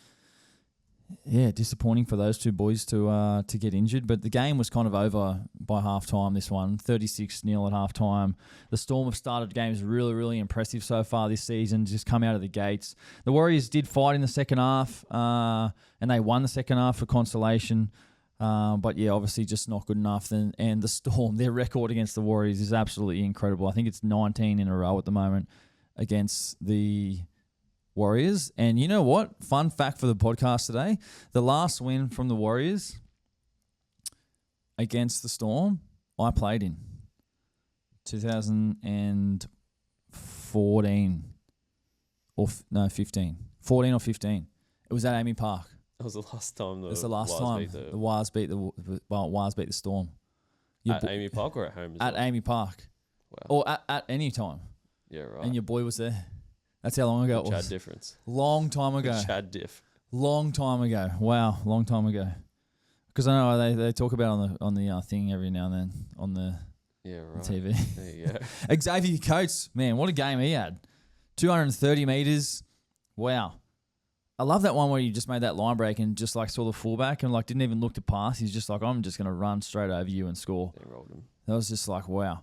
disappointing for those two boys to get injured. But the game was kind of over by halftime, this one, 36-0 at halftime. The Storm have started games really, really impressive so far this season, just come out of the gates. The Warriors did fight in the second half, and they won the second half for consolation. But obviously just not good enough. And the Storm, their record against the Warriors is absolutely incredible. I think it's 19 in a row at the moment against the Warriors. And you know what? Fun fact for the podcast today. The last win from the Warriors against the Storm, I played in 2014 or 15. 14 or 15. It was at Amy Park. That was the last time. It's the last time the Wars beat the Storm. At Amy Park or at home? At Amy Park. Wow. Or at any time. Yeah, right. And your boy was there. That's how long ago it was. Chad difference. Long time ago. Chad diff. Long time ago. Wow, long time ago. Because I know they talk about it on the thing every now and then on the TV. There you go. Xavier Coates, man, what a game he had. 230 metres. Wow. I love that one where you just made that line break and just saw the fullback and didn't even look to pass. He's just I'm just going to run straight over you and score. They rolled him. That was just wow,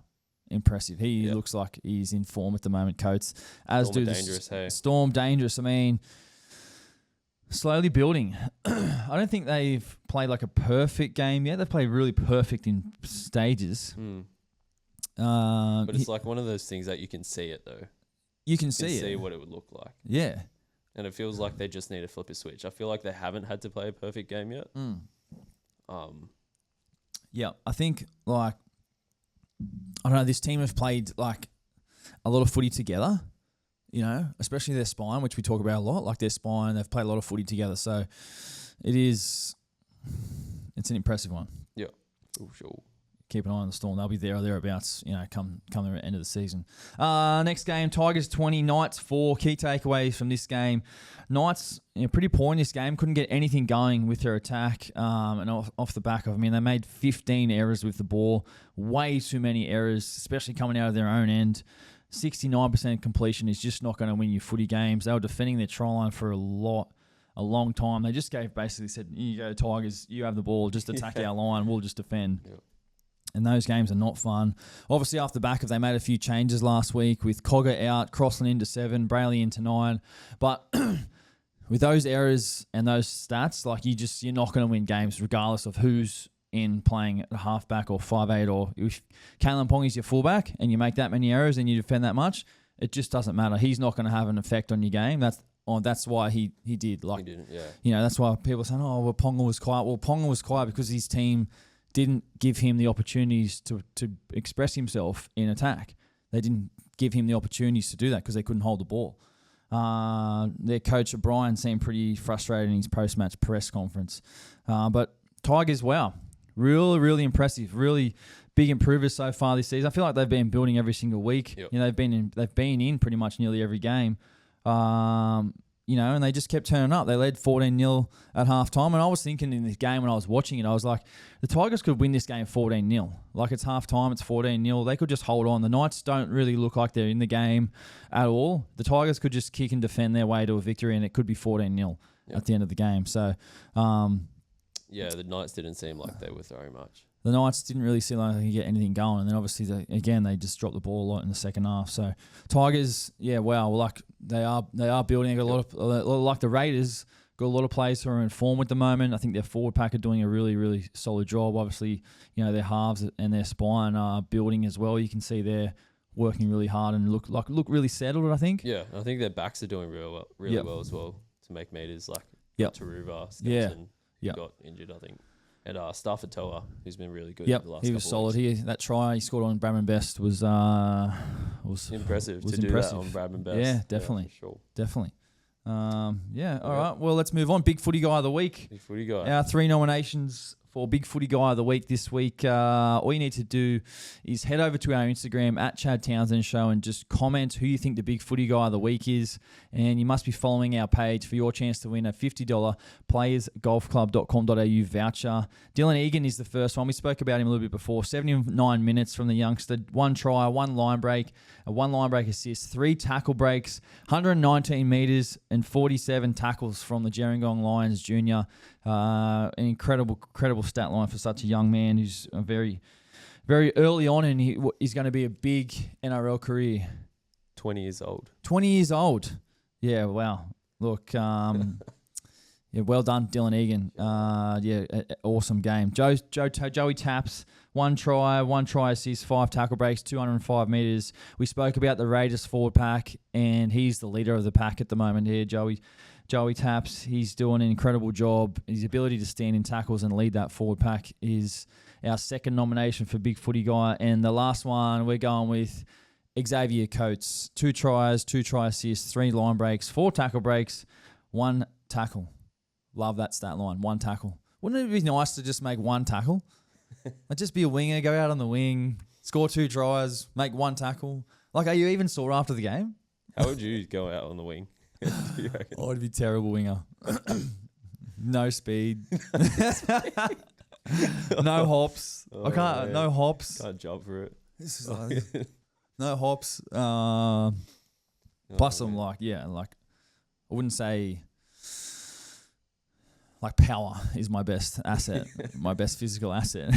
impressive. He looks like he's in form at the moment, Coates. Storm dangerous, hey? Storm dangerous. I mean, slowly building. I don't think they've played a perfect game yet. They've played really perfect in stages. But it's one of those things that you can see it though. You can see what it would look like. Yeah. And it feels like they just need to flip a switch. I feel like they haven't had to play a perfect game yet. Yeah, I think I don't know. This team have played a lot of footy together. Especially their spine, which we talk about a lot. Their spine, they've played a lot of footy together. So it's an impressive one. Yeah, for sure. Keep an eye on the Storm. They'll be there or thereabouts, come the end of the season. Next game, Tigers 20, Knights 4. Key takeaways from this game. Knights, pretty poor in this game. Couldn't get anything going with their attack. And off the back of, they made 15 errors with the ball. Way too many errors, especially coming out of their own end. 69% completion is just not going to win you footy games. They were defending their try line for a long time. They just basically said, you go Tigers, you have the ball, just attack our line, we'll just defend. Yep. And those games are not fun. Obviously, off the back of they made a few changes last week with Cogger out, Crossland into 7, Brayley into 9. But with those errors and those stats, you're not going to win games regardless of who's in playing at halfback or 5'8", or if Kalen Pongi's your fullback and you make that many errors and you defend that much, it just doesn't matter. He's not going to have an effect on your game. That's that's why he did. Like, He didn't, yeah. you know, that's why people are saying, oh, well, Ponga was quiet. Well, Ponga was quiet because his team didn't give him the opportunities to express himself in attack. They didn't give him the opportunities to do that because they couldn't hold the ball. Their coach, Brian, seemed pretty frustrated in his post-match press conference. But Tigers, wow, really, really impressive. Really big improvers so far this season. I feel like they've been building every single week. Yep. You know, they've been in pretty much nearly every game. You know, and they just kept turning up. They led 14-0 at halftime. And I was thinking in this game when I was watching it, I was like, the Tigers could win this game 14-0. Like, it's halftime, it's 14-0. They could just hold on. The Knights don't really look like they're in the game at all. The Tigers could just kick and defend their way to a victory, and it could be 14-0 at the end of the game. So, yeah, the Knights didn't seem like they were throwing much. the Knights didn't really seem like they could get anything going. And then obviously, they just dropped the ball a lot in the second half. So Tigers, like they are building a lot of, like the Raiders, got a lot of players who are in form at the moment. I think their forward pack are doing a really, really solid job. Obviously, you know, their halves and their spine are building as well. You can see they're working really hard and look really settled, I think. Yeah, I think their backs are doing really well as well to make meters, like Taruva, Skeleton, got injured, I think. And Stafford Toa, who's been really good. Yep, The last he was solid. That try he scored on Bradman Best was impressive was to impressive. do that on Bradman Best. Yeah, definitely. For sure. Definitely. All right. Well, let's move on. Big Footy Guy of the Week. Big Footy Guy. Our 3 nominations for Big Footy Guy of the Week this week. All you need to do is head over to our Instagram at Chad Townsend Show and just comment who you think the Big Footy Guy of the Week is. And you must be following our page for your chance to win a $50 playersgolfclub.com.au voucher. Dylan Egan is the first one. We spoke about him a little bit before. 79 minutes from the youngster. 1 try, 1 line break, a 1 line break assist, 3 tackle breaks, 119 metres and 47 tackles from the Gerringong Lions Junior. An incredible stat line for such a young man who's very, very early on, and he's going to be a big NRL career. 20 years old. 20 years old. Yeah, wow. Look, well done, Dylan Egan. Awesome game. Joey Taps, 1 try assist, 5 tackle breaks, 205 metres. We spoke about the Raiders forward pack, and he's the leader of the pack at the moment here, Joey Taps. He's doing an incredible job. His ability to stand in tackles and lead that forward pack is our second nomination for Big Footy Guy. And the last one, we're going with Xavier Coates. 2 tries, 2 try assists, 3 line breaks, 4 tackle breaks, 1 tackle. Love that stat line, 1 tackle. Wouldn't it be nice to just make 1 tackle? Like, just be a winger, go out on the wing, score 2 tries, make 1 tackle. Like, are you even sore after the game? How would you go out on the wing? Do you reckon? Oh, it'd be terrible winger. No speed. No hops. I can't. Man. No hops. Can't jump for it. This is like, no hops. Plus, I'm like, I wouldn't say like power is my best asset, my best physical asset.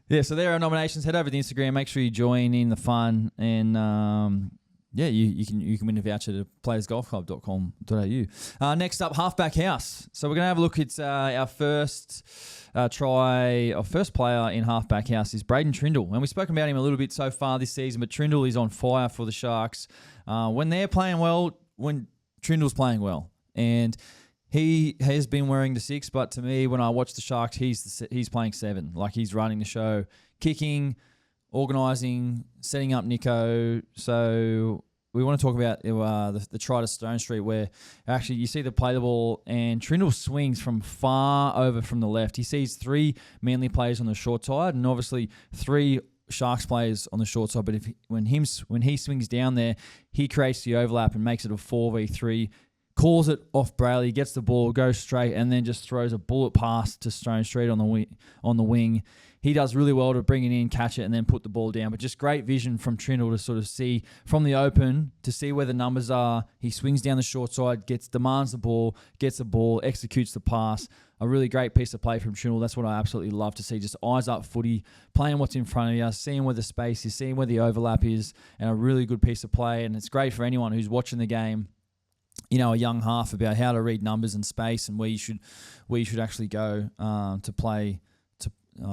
Yeah, so there are nominations. Head over to Instagram. Make sure you join in the fun, and you can win a voucher to playersgolfclub.com.au. Next up, Halfback House. So we're going to have a look at our first player in Halfback House is Braden Trindle. And we've spoken about him a little bit so far this season, but Trindle is on fire for the Sharks. When they're playing well, when Trindle's playing well. And he has been wearing the 6, but to me, when I watch the Sharks, he's playing 7. Like, he's running the show, kicking, organising, setting up Nico. So we want to talk about the try to Stone Street, where actually you see the play the ball and Trindle swings from far over from the left. He sees 3 Manly players on the short side and obviously 3 Sharks players on the short side. But when he swings down there, he creates the overlap and makes it a 4v3. Calls it off Brayley, gets the ball, goes straight, and then just throws a bullet pass to Stone Street on the wing. He does really well to bring it in, catch it, and then put the ball down. But just great vision from Trindle to sort of see from the open, to see where the numbers are. He swings down the short side, demands the ball, gets the ball, executes the pass. A really great piece of play from Trindle. That's what I absolutely love to see. Just eyes up footy, playing what's in front of you, seeing where the space is, seeing where the overlap is, and a really good piece of play. And it's great for anyone who's watching the game, a young half, about how to read numbers and space and where you should actually go to play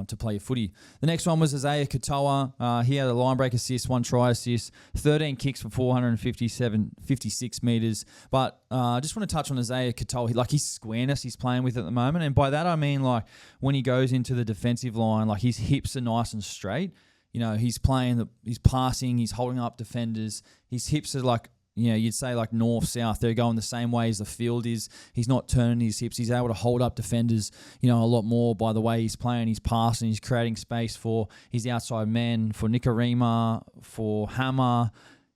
to play your footy. The next one was Isaiah Katoa. He had a line break assist, 1 try assist, 13 kicks for 56 metres. But I just want to touch on Isaiah Katoa. Like his squareness he's playing with at the moment. And by that I mean like when he goes into the defensive line, like his hips are nice and straight. You know, he's passing, he's holding up defenders. His hips are like, you know, you'd say like north-south. They're going the same way as the field is. He's not turning his hips. He's able to hold up defenders, you know, a lot more by the way he's playing. He's passing. He's creating space for his outside men, for Nicarima, for Hammer.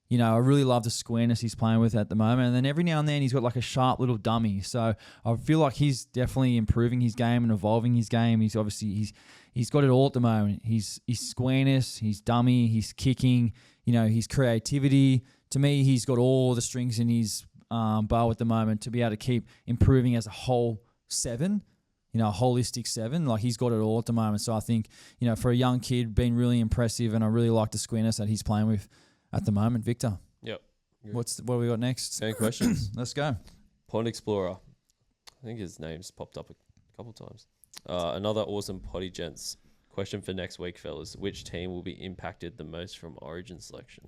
You know, I really love the squareness he's playing with at the moment. And then every now and then he's got like a sharp little dummy. So I feel like he's definitely improving his game and evolving his game. He's obviously, he's got it all at the moment. His squareness, his dummy, his kicking, you know, his creativity. To me, he's got all the strings in his bow at the moment to be able to keep improving as a whole 7, you know, a holistic 7. Like he's got it all at the moment. So I think, you know, for a young kid, been really impressive, and I really like the squareness that he's playing with at the moment. Victor, Yep. what do we got next? Any questions? Let's go. Pond Explorer. I think his name's popped up a couple times. Another awesome potty gents. Question for next week, fellas. Which team will be impacted the most from Origin selection?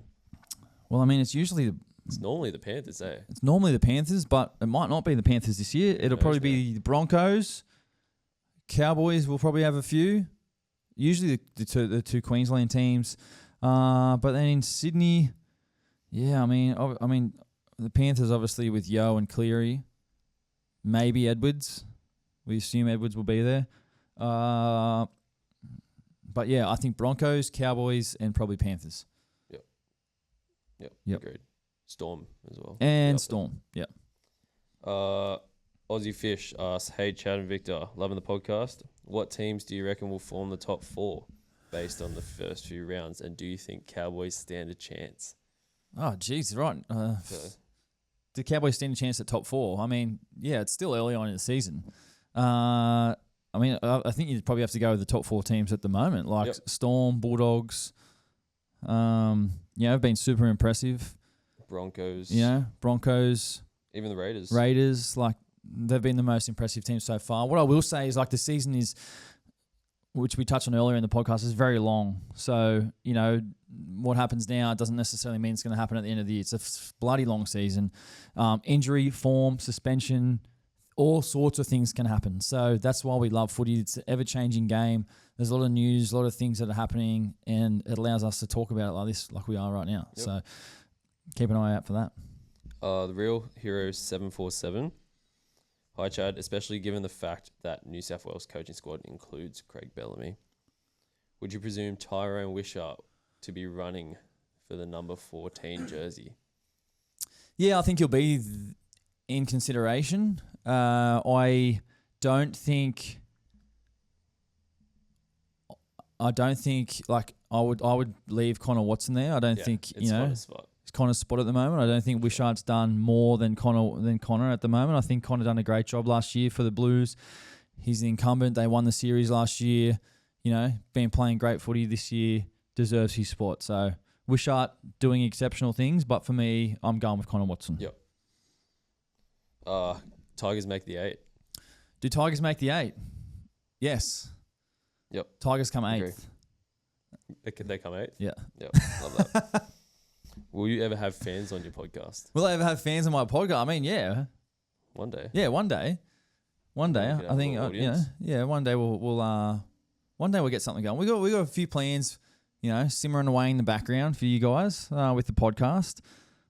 Well, I mean, it's normally the Panthers, eh? It's normally the Panthers, but it might not be the Panthers this year. It'll probably be the Broncos. Cowboys will probably have a few. Usually the two Queensland teams. But then in Sydney, yeah, I mean, the Panthers obviously with Yo and Cleary, maybe Edwards. We assume Edwards will be there. But yeah, I think Broncos, Cowboys, and probably Panthers. Yep. Agreed. Storm as well. And Storm, yeah. Aussie Fish asks, hey, Chad and Victor, loving the podcast. What teams do you reckon will form the top 4 based on the first few rounds? And do you think Cowboys stand a chance? Oh, geez, right. The Cowboys stand a chance at top 4. I mean, yeah, it's still early on in the season. I think you'd probably have to go with the top 4 teams at the moment, like Storm, Bulldogs. Have been super impressive. Broncos. Broncos. Even the Raiders. Raiders, like, they've been the most impressive team so far. What I will say is, like, the season is, which we touched on earlier in the podcast, is very long. So, you know, what happens now doesn't necessarily mean it's going to happen at the end of the year. It's a bloody long season. Injury, form, suspension, all sorts of things can happen. So that's why we love footy. It's an ever-changing game. There's a lot of news, a lot of things that are happening, and it allows us to talk about it like this, like we are right now. Yep. So keep an eye out for that. The Real Hero 747. Hi, Chad. Especially given the fact that New South Wales coaching squad includes Craig Bellamy, would you presume Tyrone Wishart to be running for the number 14 jersey? Yeah, I think he'll be in consideration. I don't think like I would leave Connor Watson there. I don't think it's Connor's spot at the moment. I don't think Wishart's done more than Connor at the moment. I think Connor done a great job last year for the Blues. He's the incumbent. They won the series last year. You know, been playing great footy this year. Deserves his spot. So Wishart doing exceptional things, but for me, I'm going with Connor Watson. Yep. Tigers make the 8. Do Tigers make the 8? Yes. Yep. Tigers come 8th. They come 8th? Yeah. Yep. Love that. Will you ever have fans on your podcast? Will I ever have fans on my podcast? I mean, yeah. One day. Yeah, one day. One day. I think one day we'll get something going. We got a few plans, simmering away in the background for you guys with the podcast.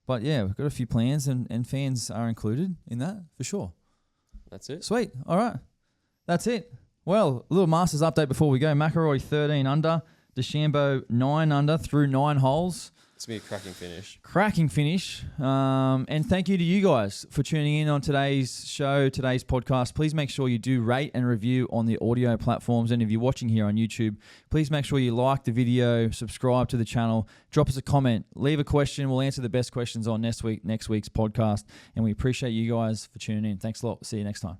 But yeah, we've got a few plans and fans are included in that for sure. That's it. Sweet. All right. That's it. Well, a little Masters update before we go. McIlroy 13 under, DeChambeau 9 under through 9 holes. It's going to be a cracking finish. Cracking finish. And thank you to you guys for tuning in on today's show, today's podcast. Please make sure you do rate and review on the audio platforms. And if you're watching here on YouTube, please make sure you like the video, subscribe to the channel, drop us a comment, leave a question. We'll answer the best questions on next week's podcast. And we appreciate you guys for tuning in. Thanks a lot. See you next time.